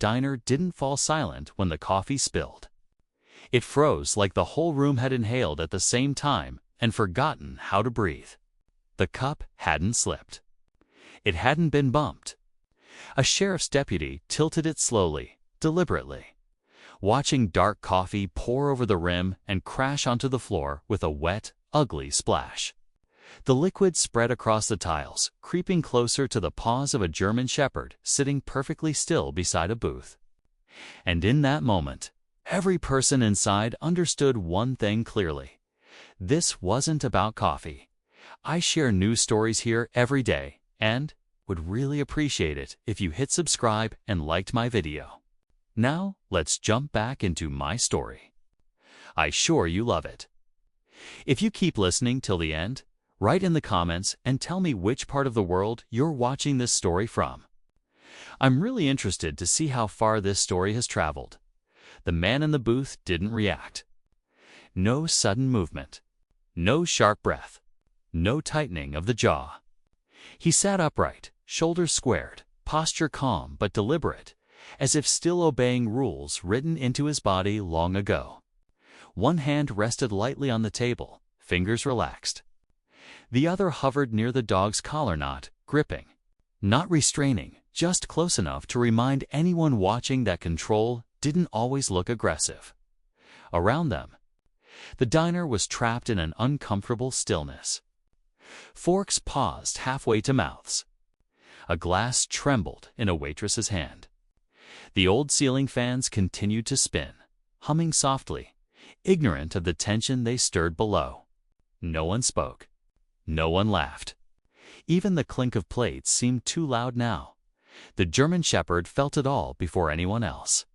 diner didn't fall silent when the coffee spilled. It froze like the whole room had inhaled at the same time and forgotten how to breathe. The cup hadn't slipped. It hadn't been bumped. A sheriff's deputy tilted it slowly, deliberately, watching dark coffee pour over the rim and crash onto the floor with a wet, ugly splash. The liquid spread across the tiles, creeping closer to the paws of a German shepherd sitting perfectly still beside a booth. And in that moment, every person inside understood one thing clearly. This wasn't about coffee. I share news stories here every day and would really appreciate it if you hit subscribe and liked my video. Now, let's jump back into my story. I'm sure you love it. If you keep listening till the end, write in the comments and tell me which part of the world you're watching this story from. I'm really interested to see how far this story has traveled. The man in the booth didn't react. No sudden movement. No sharp breath. No tightening of the jaw. He sat upright, shoulders squared, posture calm but deliberate, as if still obeying rules written into his body long ago. One hand rested lightly on the table, fingers relaxed. The other hovered near the dog's collar knot, gripping. Not restraining, just close enough to remind anyone watching that control didn't always look aggressive. Around them, the diner was trapped in an uncomfortable stillness. Forks paused halfway to mouths. A glass trembled in a waitress's hand. The old ceiling fans continued to spin, humming softly, ignorant of the tension they stirred below. No one spoke. No one laughed. Even the clink of plates seemed too loud now. The German shepherd felt it all before anyone else.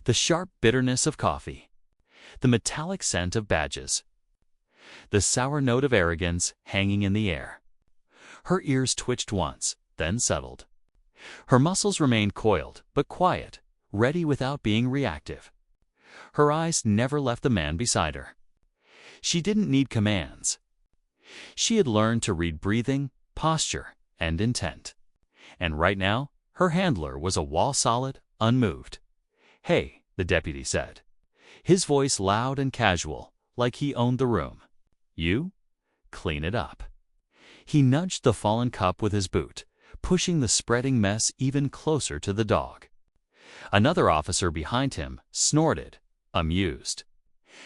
The sharp bitterness of coffee. The metallic scent of badges. The sour note of arrogance hanging in the air. Her ears twitched once, then settled. Her muscles remained coiled, but quiet, ready without being reactive. Her eyes never left the man beside her. She didn't need commands. She had learned to read breathing, posture, and intent. And right now, her handler was a wall solid, unmoved. "Hey," the deputy said, his voice loud and casual, like he owned the room. "You? Clean it up." He nudged the fallen cup with his boot, pushing the spreading mess even closer to the dog. Another officer behind him snorted, amused,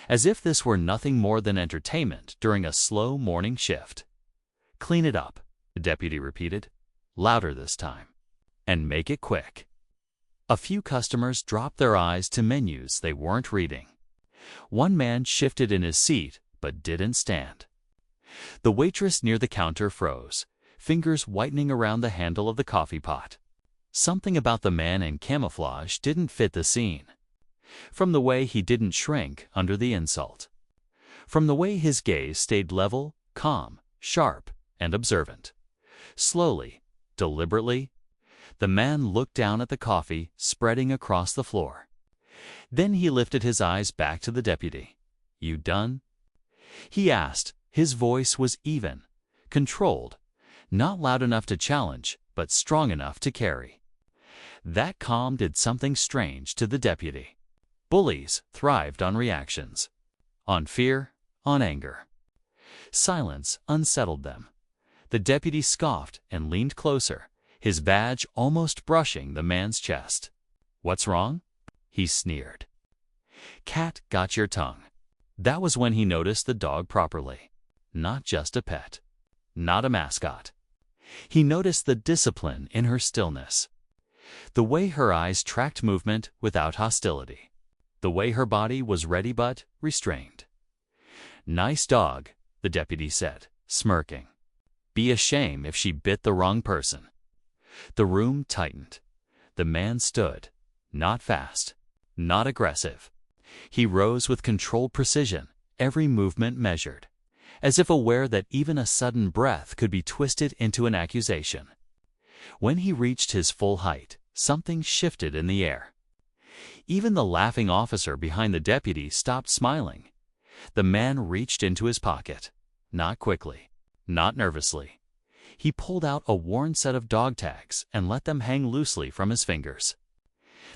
as if this were nothing more than entertainment during a slow morning shift. "Clean it up," the deputy repeated, louder this time. "And make it quick." A few customers dropped their eyes to menus they weren't reading. One man shifted in his seat but didn't stand. The waitress near the counter froze, fingers whitening around the handle of the coffee pot. Something about the man in camouflage didn't fit the scene. From the way he didn't shrink under the insult. From the way his gaze stayed level, calm, sharp, and observant. Slowly, deliberately, the man looked down at the coffee spreading across the floor. Then he lifted his eyes back to the deputy. "You done?" he asked. His voice was even, controlled, not loud enough to challenge, but strong enough to carry. That calm did something strange to the deputy. Bullies thrived on reactions. On fear, on anger. Silence unsettled them. The deputy scoffed and leaned closer, his badge almost brushing the man's chest. "What's wrong?" he sneered. "Cat got your tongue." That was when he noticed the dog properly. Not just a pet. Not a mascot. He noticed the discipline in her stillness. The way her eyes tracked movement without hostility. The way her body was ready but restrained. "Nice dog," the deputy said, smirking. "Be a shame if she bit the wrong person." The room tightened. The man stood, not fast, not aggressive. He rose with controlled precision, every movement measured, as if aware that even a sudden breath could be twisted into an accusation. When he reached his full height, something shifted in the air. Even the laughing officer behind the deputy stopped smiling. The man reached into his pocket. Not quickly, not nervously. He pulled out a worn set of dog tags and let them hang loosely from his fingers.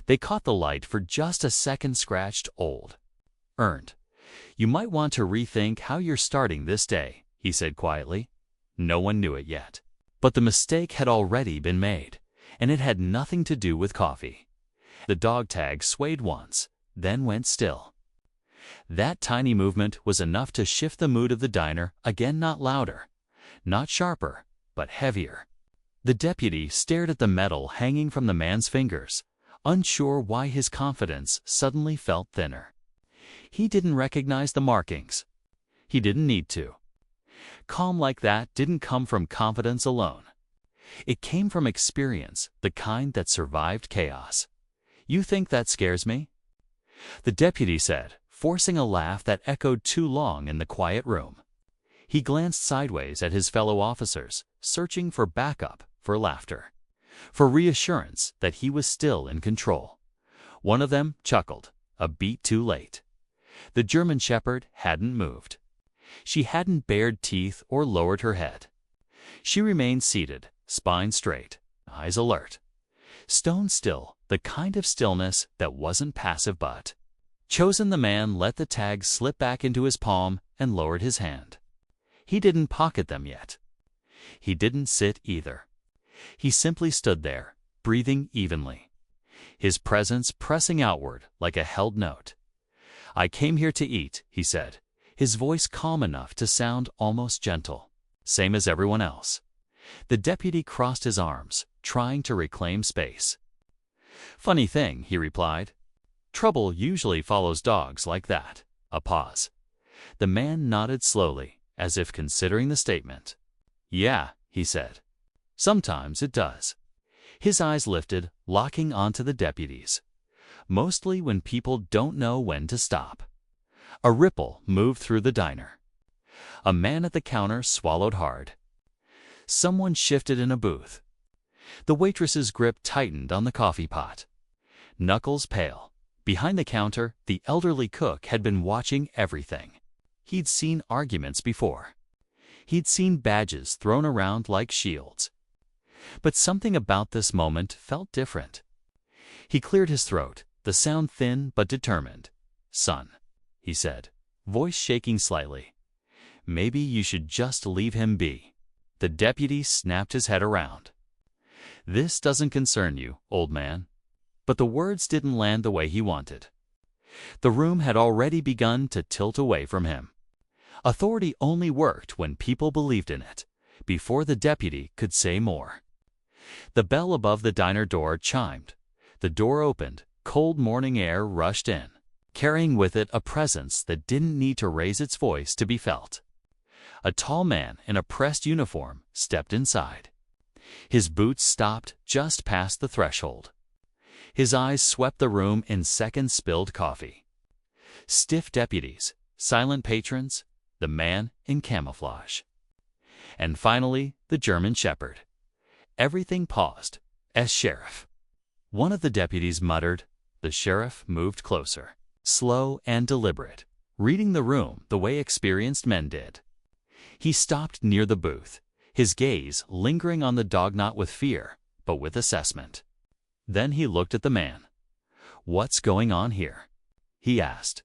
They caught the light for just a second. Scratched, old. Earned. You might want to rethink how you're starting this day, he said quietly. No one knew it yet. But the mistake had already been made, and it had nothing to do with coffee. The dog tag swayed once, then went still. That tiny movement was enough to shift the mood of the diner again. Not louder, not sharper, but heavier. The deputy stared at the metal hanging from the man's fingers, unsure why his confidence suddenly felt thinner. He didn't recognize the markings. He didn't need to. Calm like that didn't come from confidence alone. It came from experience, the kind that survived chaos. You think that scares me? The deputy said, forcing a laugh that echoed too long in the quiet room. He glanced sideways at his fellow officers, searching for backup, for laughter, for reassurance that he was still in control. One of them chuckled, a beat too late. The German Shepherd hadn't moved. She hadn't bared teeth or lowered her head. She remained seated, spine straight, eyes alert. Stone still, the kind of stillness that wasn't passive but chosen. The man let the tags slip back into his palm and lowered his hand. He didn't pocket them yet. He didn't sit either. He simply stood there, breathing evenly, his presence pressing outward like a held note. I came here to eat, he said, his voice calm enough to sound almost gentle. Same as everyone else. The deputy crossed his arms, trying to reclaim space. Funny thing, he replied. Trouble usually follows dogs like that. A pause. The man nodded slowly, as if considering the statement. Yeah, he said. Sometimes it does. His eyes lifted, locking onto the deputy's. Mostly when people don't know when to stop. A ripple moved through the diner. A man at the counter swallowed hard. Someone shifted in a booth. The waitress's grip tightened on the coffee pot. Knuckles pale. Behind the counter, the elderly cook had been watching everything. He'd seen arguments before. He'd seen badges thrown around like shields. But something about this moment felt different. He cleared his throat, the sound thin but determined. Son, he said, voice shaking slightly. Maybe you should just leave him be. The deputy snapped his head around. This doesn't concern you, old man. But the words didn't land the way he wanted. The room had already begun to tilt away from him. Authority only worked when people believed in it, before the deputy could say more. The bell above the diner door chimed. The door opened, cold morning air rushed in, carrying with it a presence that didn't need to raise its voice to be felt. A tall man in a pressed uniform stepped inside. His boots stopped just past the threshold. His eyes swept the room in seconds. Spilled coffee. Stiff deputies, silent patrons, the man in camouflage. And finally, the German Shepherd. Everything paused. As sheriff. One of the deputies muttered. The sheriff moved closer, slow and deliberate, reading the room the way experienced men did. He stopped near the booth, his gaze lingering on the dog, not with fear, but with assessment. Then he looked at the man. What's going on here? He asked.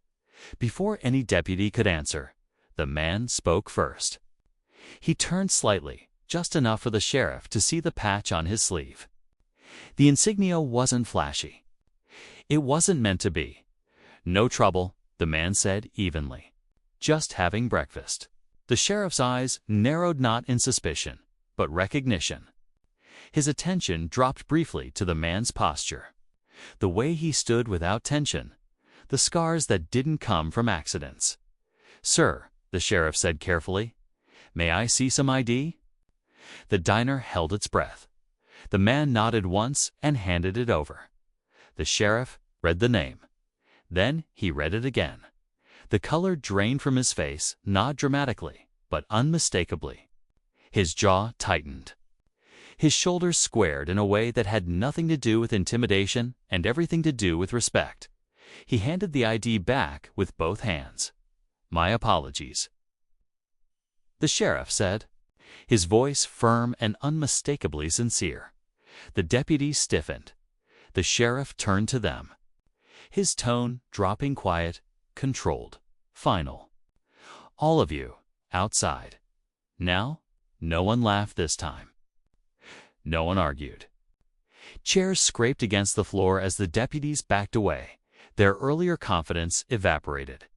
Before any deputy could answer, the man spoke first. He turned slightly, just enough for the sheriff to see the patch on his sleeve. The insignia wasn't flashy. It wasn't meant to be. No trouble, the man said evenly. Just having breakfast. The sheriff's eyes narrowed not in suspicion, but recognition. His attention dropped briefly to the man's posture. The way he stood without tension. The scars that didn't come from accidents. Sir, the sheriff said carefully, may I see some ID? The diner held its breath. The man nodded once and handed it over. The sheriff read the name. Then he read it again. The color drained from his face, not dramatically, but unmistakably. His jaw tightened. His shoulders squared in a way that had nothing to do with intimidation and everything to do with respect. He handed the ID back with both hands. My apologies, the sheriff said, his voice firm and unmistakably sincere. The deputy stiffened. The sheriff turned to them, his tone dropping quiet, controlled, final. "All of you, outside. Now?" No one laughed this time. No one argued. Chairs scraped against the floor as the deputies backed away. Their earlier confidence evaporated.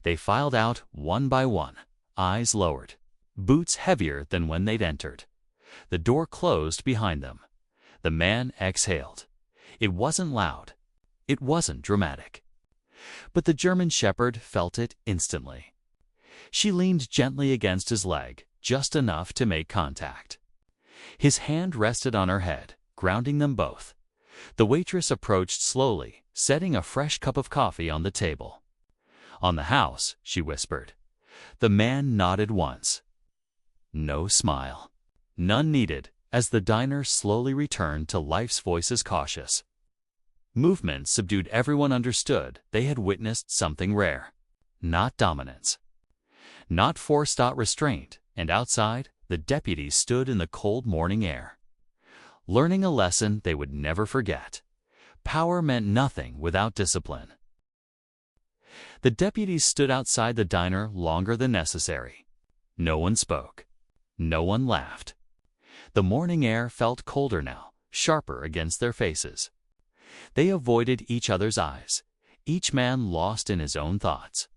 They filed out one by one, eyes lowered, boots heavier than when they'd entered. The door closed behind them. The man exhaled. It wasn't loud. It wasn't dramatic. But the German shepherd felt it instantly. She leaned gently against his leg, just enough to make contact. His hand rested on her head, grounding them both. The waitress approached slowly, setting a fresh cup of coffee on the table. "On the house," she whispered. The man nodded once. No smile. None needed, as the diner slowly returned to life's voices cautious. Movement subdued. Everyone understood they had witnessed something rare. Not dominance. Not forced restraint, and outside, the deputies stood in the cold morning air, learning a lesson they would never forget. Power meant nothing without discipline. The deputies stood outside the diner longer than necessary. No one spoke. No one laughed. The morning air felt colder now, sharper against their faces. They avoided each other's eyes, each man lost in his own thoughts,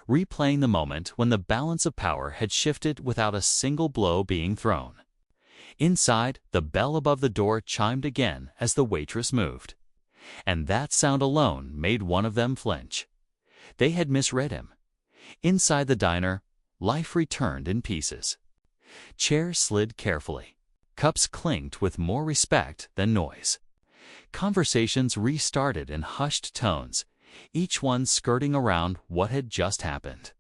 replaying the moment when the balance of power had shifted without a single blow being thrown. Inside, the bell above the door chimed again as the waitress moved. And that sound alone made one of them flinch. They had misread him. Inside the diner, life returned in pieces. Chairs slid carefully. Cups clinked with more respect than noise. Conversations restarted in hushed tones, each one skirting around what had just happened.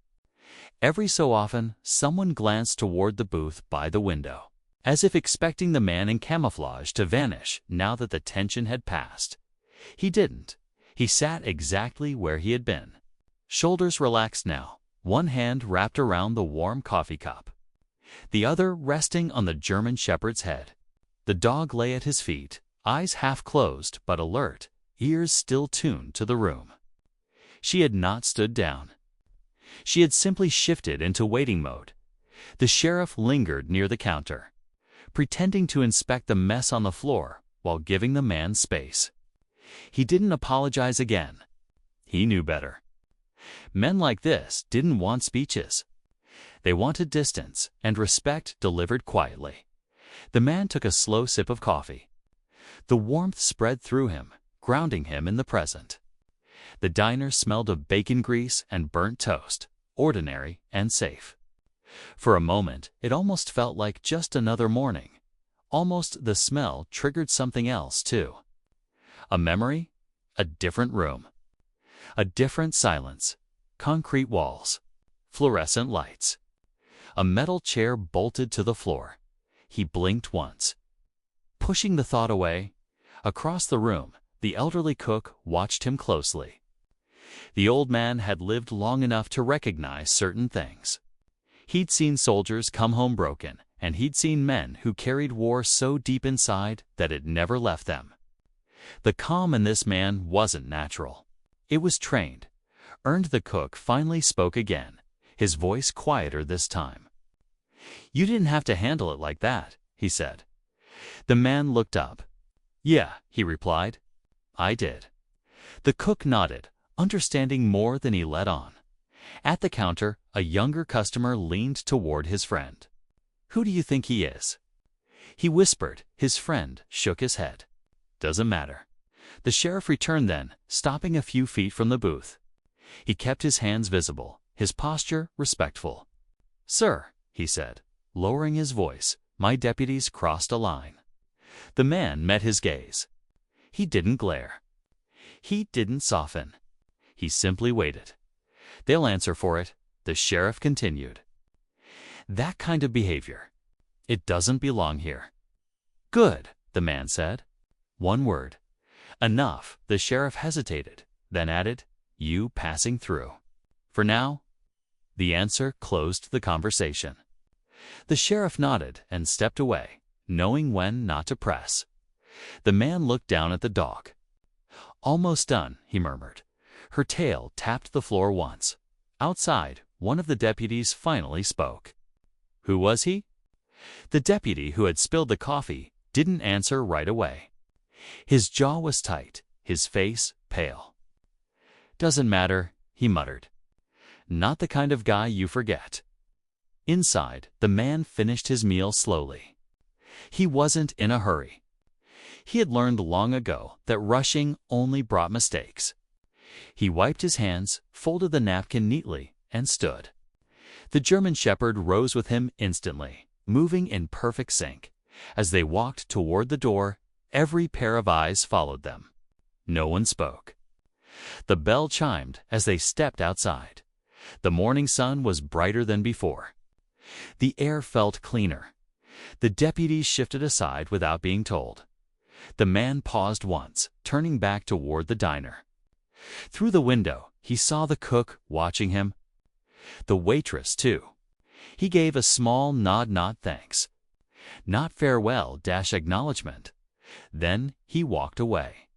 Every so often, someone glanced toward the booth by the window, as if expecting the man in camouflage to vanish now that the tension had passed. He didn't. He sat exactly where he had been. Shoulders relaxed now, one hand wrapped around the warm coffee cup, the other resting on the German shepherd's head. The dog lay at his feet, eyes half closed but alert, ears still tuned to the room. She had not stood down. She had simply shifted into waiting mode. The sheriff lingered near the counter, pretending to inspect the mess on the floor while giving the man space. He didn't apologize again. He knew better. Men like this didn't want speeches. They wanted distance and respect delivered quietly. The man took a slow sip of coffee. The warmth spread through him, grounding him in the present. The diner smelled of bacon grease and burnt toast, ordinary and safe. For a moment, it almost felt like just another morning. Almost the smell triggered something else, too. A memory, a different room, a different silence, concrete walls, fluorescent lights, a metal chair bolted to the floor. He blinked once. Pushing the thought away, across the room, the elderly cook watched him closely. The old man had lived long enough to recognize certain things. He'd seen soldiers come home broken, and he'd seen men who carried war so deep inside that it never left them. The calm in this man wasn't natural. It was trained. Earned. The cook finally spoke again, his voice quieter this time. "You didn't have to handle it like that," he said. The man looked up. "Yeah," he replied. "I did." The cook nodded, understanding more than he let on. At the counter, a younger customer leaned toward his friend. "Who do you think he is?" He whispered. His friend shook his head. "Doesn't matter." The sheriff returned then, stopping a few feet from the booth. He kept his hands visible, his posture respectful. "Sir," he said, lowering his voice, "my deputies crossed a line." The man met his gaze. He didn't glare. He didn't soften. He simply waited. "They'll answer for it," the sheriff continued. "That kind of behavior. It doesn't belong here." "Good," the man said. One word. "Enough." The sheriff hesitated, then added, "You passing through." "For now?" The answer closed the conversation. The sheriff nodded and stepped away, knowing when not to press. The man looked down at the dog. "Almost done," he murmured. Her tail tapped the floor once. Outside, one of the deputies finally spoke. Who was he? The deputy who had spilled the coffee didn't answer right away. His jaw was tight, his face pale. "Doesn't matter," he muttered. "Not the kind of guy you forget." Inside, the man finished his meal slowly. He wasn't in a hurry. He had learned long ago that rushing only brought mistakes. He wiped his hands, folded the napkin neatly, and stood. The German Shepherd rose with him instantly, moving in perfect sync. As they walked toward the door, every pair of eyes followed them. No one spoke. The bell chimed as they stepped outside. The morning sun was brighter than before. The air felt cleaner. The deputies shifted aside without being told. The man paused once, turning back toward the diner. Through the window, he saw the cook watching him. The waitress, too. He gave a small nod, not thanks. Not farewell, acknowledgement. Then he walked away.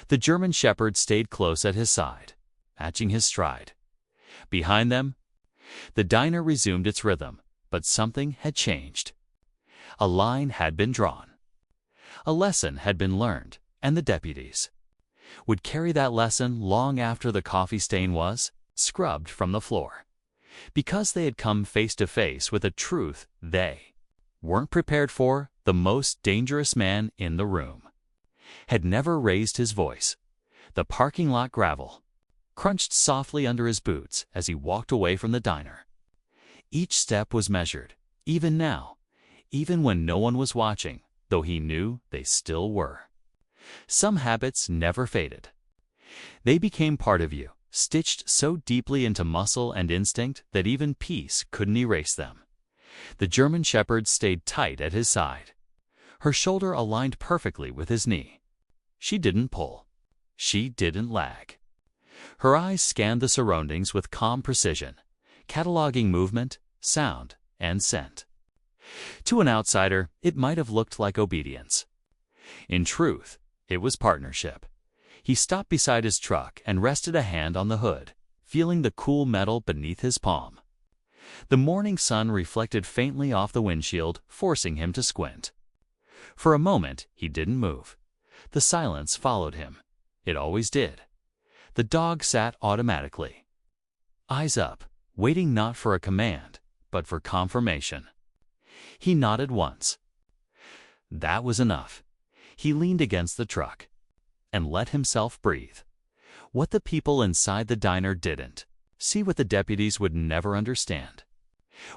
The German Shepherd stayed close at his side, matching his stride. Behind them, the diner resumed its rhythm, but something had changed. A line had been drawn. A lesson had been learned, and the deputies would carry that lesson long after the coffee stain was scrubbed from the floor. Because they had come face to face with a truth they weren't prepared for. The most dangerous man in the room had never raised his voice. The parking lot gravel crunched softly under his boots as he walked away from the diner. Each step was measured, even now, even when no one was watching, though he knew they still were. Some habits never faded. They became part of you, stitched so deeply into muscle and instinct that even peace couldn't erase them. The German Shepherd stayed tight at his side. Her shoulder aligned perfectly with his knee. She didn't pull. She didn't lag. Her eyes scanned the surroundings with calm precision, cataloging movement, sound, and scent. To an outsider, it might have looked like obedience. In truth, it was partnership. He stopped beside his truck and rested a hand on the hood, feeling the cool metal beneath his palm. The morning sun reflected faintly off the windshield, forcing him to squint. For a moment, he didn't move. The silence followed him. It always did. The dog sat automatically, eyes up, waiting not for a command, but for confirmation. He nodded once. That was enough. He leaned against the truck and let himself breathe. What the people inside the diner didn't see, what the deputies would never understand,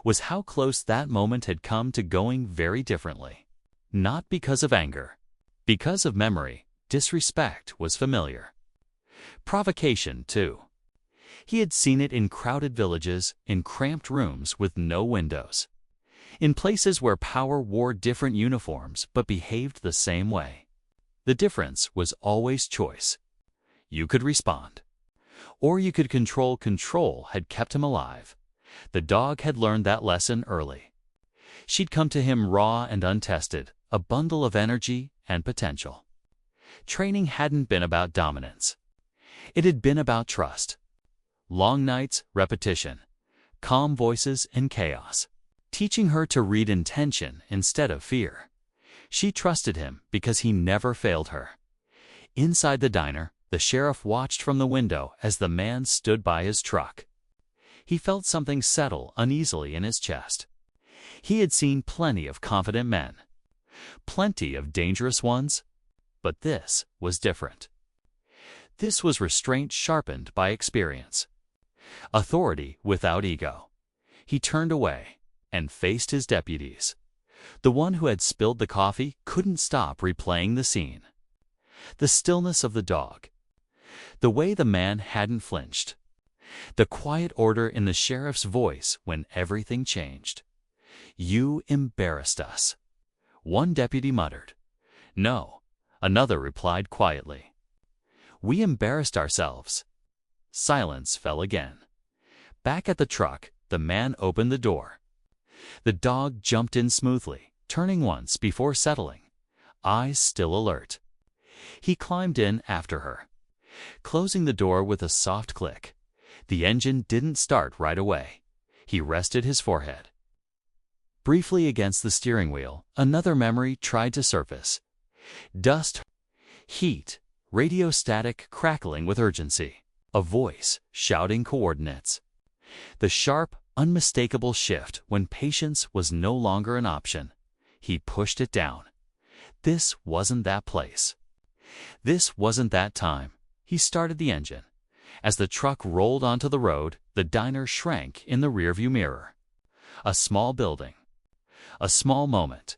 was how close that moment had come to going very differently. Not because of anger, because of memory. Disrespect was familiar. Provocation, too. He had seen it in crowded villages, in cramped rooms with no windows, in places where power wore different uniforms but behaved the same way. The difference was always choice. You could respond, or you could control. Control had kept him alive. The dog had learned that lesson early. She'd come to him raw and untested, a bundle of energy and potential. Training hadn't been about dominance. It had been about trust. Long nights, repetition, calm voices, and chaos, teaching her to read intention instead of fear. She trusted him because he never failed her. Inside the diner, the sheriff watched from the window as the man stood by his truck. He felt something settle uneasily in his chest. He had seen plenty of confident men, plenty of dangerous ones, but this was different. This was restraint sharpened by experience, authority without ego. He turned away and faced his deputies. The one who had spilled the coffee couldn't stop replaying the scene. The stillness of the dog, the way the man hadn't flinched, the quiet order in the sheriff's voice when everything changed. "You embarrassed us," one deputy muttered. "No," another replied quietly. "We embarrassed ourselves." Silence fell again. Back at the truck, the man opened the door. The dog jumped in smoothly, turning once before settling, eyes still alert. He climbed in after her, closing the door with a soft click. The engine didn't start right away. He rested his forehead briefly against the steering wheel. Another memory tried to surface. Dust, heat, radio static crackling with urgency. A voice shouting coordinates. The sharp, unmistakable shift when patience was no longer an option. He pushed it down. This wasn't that place. This wasn't that time. He started the engine. As the truck rolled onto the road, the diner shrank in the rearview mirror. A small building. A small moment.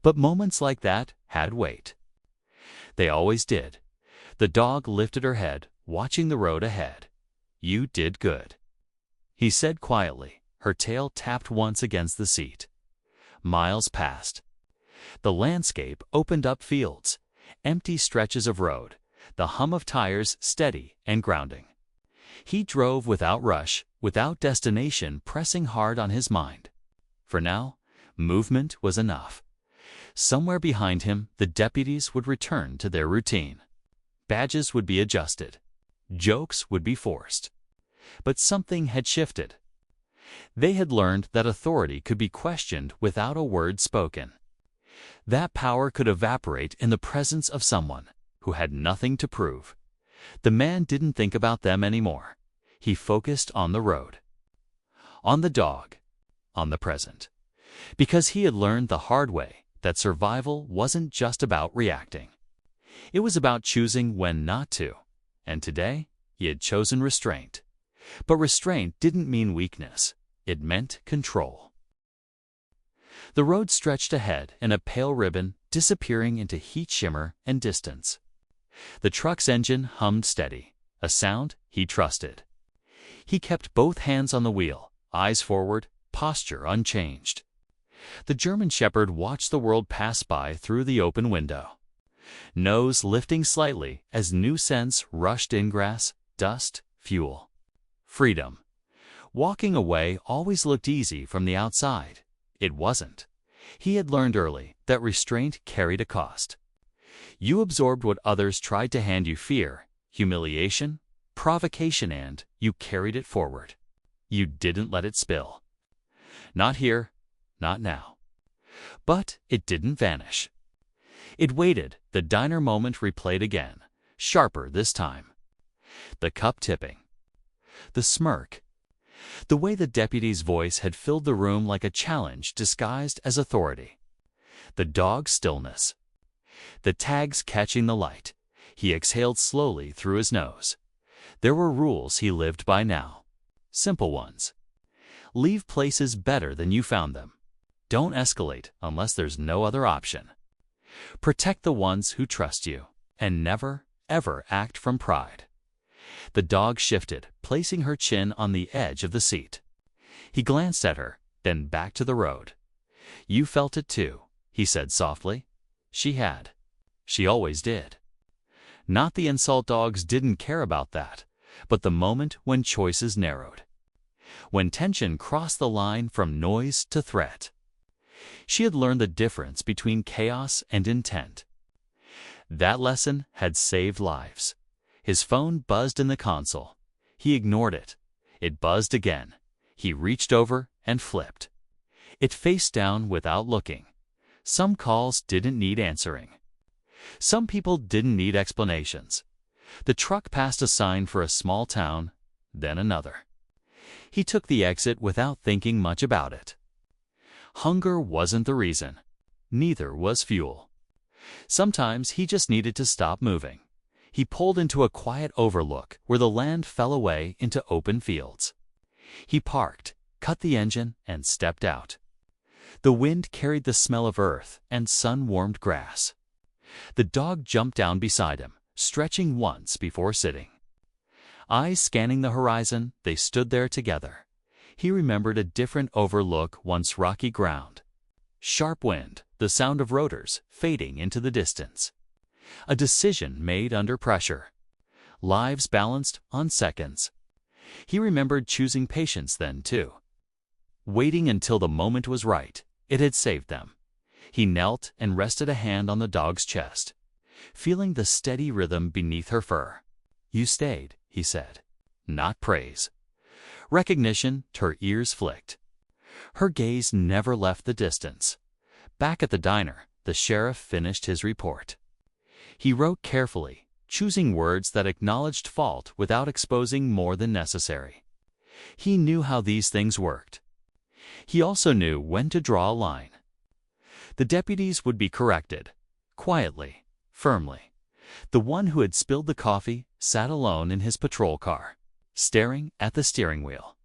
But moments like that had weight. They always did. The dog lifted her head, watching the road ahead. "You did good," he said quietly. Her tail tapped once against the seat. Miles passed. The landscape opened up fields, empty stretches of road, the hum of tires steady and grounding. He drove without rush, without destination pressing hard on his mind. For now, movement was enough. Somewhere behind him, the deputies would return to their routine. Badges would be adjusted. Jokes would be forced. But something had shifted. They had learned that authority could be questioned without a word spoken. That power could evaporate in the presence of someone who had nothing to prove. The man didn't think about them anymore. He focused on the road, on the dog, on the present. Because he had learned the hard way that survival wasn't just about reacting. It was about choosing when not to. And today, he had chosen restraint. But restraint didn't mean weakness. It meant control. The road stretched ahead in a pale ribbon, disappearing into heat shimmer and distance. The truck's engine hummed steady, a sound he trusted. He kept both hands on the wheel, eyes forward, posture unchanged. The German Shepherd watched the world pass by through the open window, nose lifting slightly as new scents rushed in: grass, dust, fuel. Freedom. Walking away always looked easy from the outside. It wasn't. He had learned early that restraint carried a cost. You absorbed what others tried to hand you: fear, humiliation, provocation, and you carried it forward. You didn't let it spill. Not here, not now. But it didn't vanish. It waited. The diner moment replayed again, sharper this time. The cup tipping. The smirk. The way the deputy's voice had filled the room like a challenge disguised as authority. The dog's stillness. The tags catching the light. He exhaled slowly through his nose. There were rules he lived by now. Simple ones. Leave places better than you found them. Don't escalate unless there's no other option. Protect the ones who trust you, and never, ever act from pride. The dog shifted, placing her chin on the edge of the seat. He glanced at her, then back to the road. "You felt it too," he said softly. She had. She always did. Not the insult dogs didn't care about that, but the moment when choices narrowed. When tension crossed the line from noise to threat. She had learned the difference between chaos and intent. That lesson had saved lives. His phone buzzed in the console. He ignored it. It buzzed again. He reached over and flipped. It faced down without looking. Some calls didn't need answering. Some people didn't need explanations. The truck passed a sign for a small town, then another. He took the exit without thinking much about it. Hunger wasn't the reason. Neither was fuel. Sometimes he just needed to stop moving. He pulled into a quiet overlook where the land fell away into open fields. He parked, cut the engine, and stepped out. The wind carried the smell of earth and sun-warmed grass. The dog jumped down beside him, stretching once before sitting. Eyes scanning the horizon, they stood there together. He remembered a different overlook, once rocky ground. Sharp wind, the sound of rotors fading into the distance. A decision made under pressure. Lives balanced on seconds. He remembered choosing patience then, too. Waiting until the moment was right. It had saved them. He knelt and rested a hand on the dog's chest, feeling the steady rhythm beneath her fur. "You stayed," he said. Not praise. Recognition. Her ears flicked. Her gaze never left the distance. Back at the diner, the sheriff finished his report. He wrote carefully, choosing words that acknowledged fault without exposing more than necessary. He knew how these things worked. He also knew when to draw a line. The deputies would be corrected, quietly, firmly. The one who had spilled the coffee sat alone in his patrol car, staring at the steering wheel.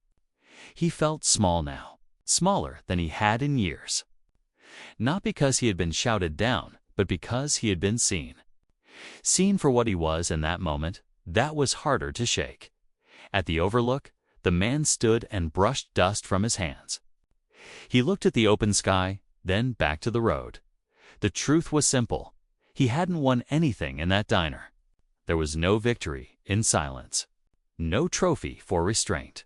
He felt small now, smaller than he had in years. Not because he had been shouted down, but because he had been seen. Seen for what he was in that moment, that was harder to shake. At the overlook, the man stood and brushed dust from his hands. He looked at the open sky, then back to the road. The truth was simple. He hadn't won anything in that diner. There was no victory in silence. No trophy for restraint.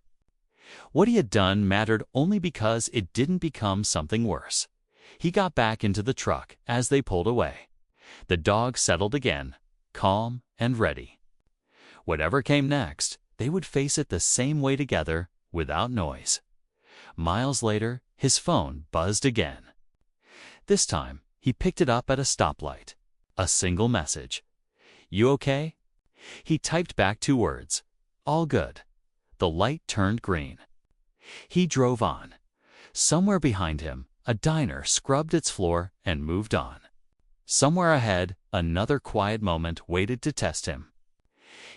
What he had done mattered only because it didn't become something worse. He got back into the truck as they pulled away. The dog settled again, calm and ready. Whatever came next, they would face it the same way together, without noise. Miles later, his phone buzzed again. This time, he picked it up at a stoplight. A single message. "You okay?" He typed back 2 words. "All good." The light turned green. He drove on. Somewhere behind him, a diner scrubbed its floor and moved on. Somewhere ahead, another quiet moment waited to test him.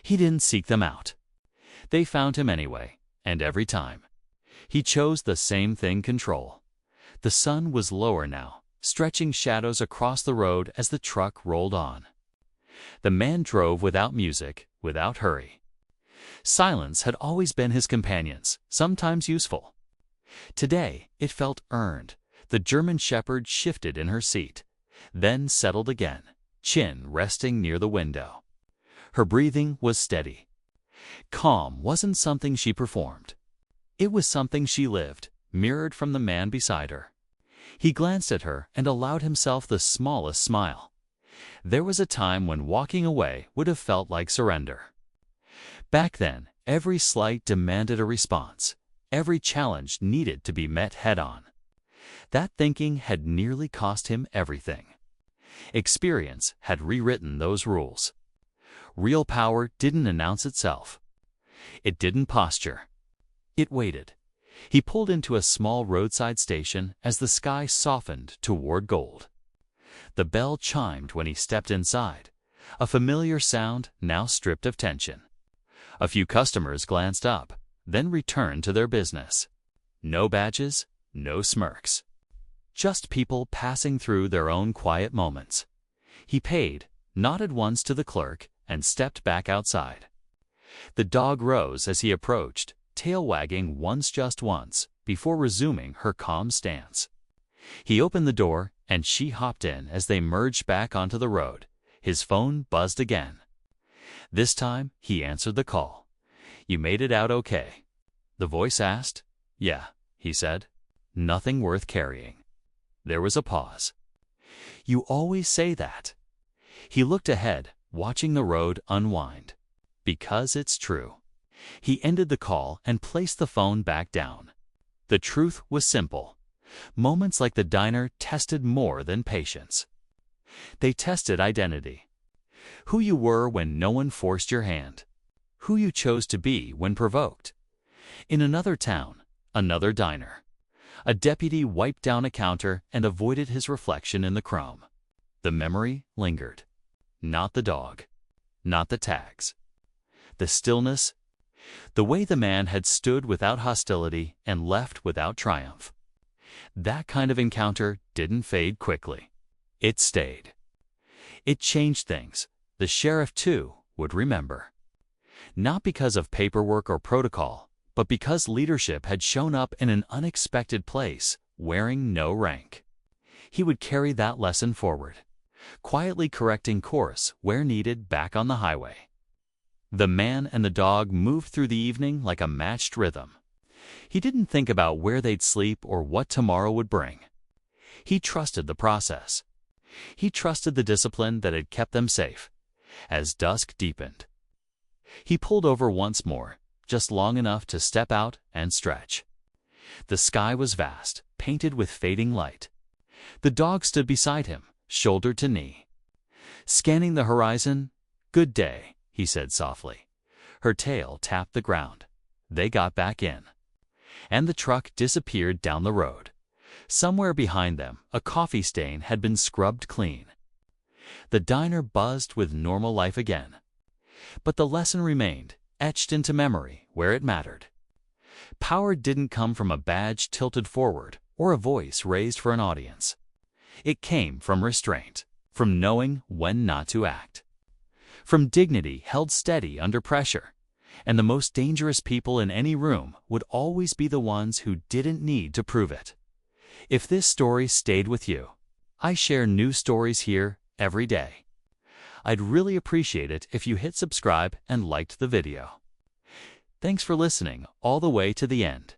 He didn't seek them out. They found him anyway, and every time. He chose the same thing: control. The sun was lower now, stretching shadows across the road as the truck rolled on. The man drove without music, without hurry. Silence had always been his companions, sometimes useful. Today, it felt earned. The German shepherd shifted in her seat, then settled again, chin resting near the window. Her breathing was steady. Calm wasn't something she performed. It was something she lived, mirrored from the man beside her. He glanced at her and allowed himself the smallest smile. There was a time when walking away would have felt like surrender. Back then, every slight demanded a response. Every challenge needed to be met head-on. That thinking had nearly cost him everything. Experience had rewritten those rules. Real power didn't announce itself. It didn't posture. It waited. He pulled into a small roadside station as the sky softened toward gold. The bell chimed when he stepped inside, a familiar sound now stripped of tension. A few customers glanced up, then returned to their business. No badges, no smirks. Just people passing through their own quiet moments. He paid, nodded once to the clerk, and stepped back outside. The dog rose as he approached, tail wagging just once, before resuming her calm stance. He opened the door, and she hopped in as they merged back onto the road. His phone buzzed again. This time, he answered the call. "You made it out okay?" The voice asked. "Yeah," he said. "Nothing worth carrying." There was a pause. "You always say that." He looked ahead, watching the road unwind. "Because it's true." He ended the call and placed the phone back down. The truth was simple. Moments like the diner tested more than patience. They tested identity. Who you were when no one forced your hand. Who you chose to be when provoked. In another town, another diner. A deputy wiped down a counter and avoided his reflection in the chrome. The memory lingered. Not the dog. Not the tags. The stillness. The way the man had stood without hostility and left without triumph. That kind of encounter didn't fade quickly. It stayed. It changed things. The sheriff, too, would remember. Not because of paperwork or protocol, but because leadership had shown up in an unexpected place, wearing no rank. He would carry that lesson forward, quietly correcting course where needed back on the highway. The man and the dog moved through the evening like a matched rhythm. He didn't think about where they'd sleep or what tomorrow would bring. He trusted the process. He trusted the discipline that had kept them safe. As dusk deepened, he pulled over once more, just long enough to step out and stretch. The sky was vast, painted with fading light. The dog stood beside him, shoulder to knee. Scanning the horizon, "Good day," he said softly. Her tail tapped the ground. They got back in, and the truck disappeared down the road. Somewhere behind them, a coffee stain had been scrubbed clean. The diner buzzed with normal life again. But the lesson remained, etched into memory where it mattered. Power didn't come from a badge tilted forward or a voice raised for an audience. It came from restraint, from knowing when not to act, from dignity held steady under pressure. And the most dangerous people in any room would always be the ones who didn't need to prove it. If this story stayed with you, I share new stories here every day. I'd really appreciate it if you hit subscribe and liked the video. Thanks for listening all the way to the end.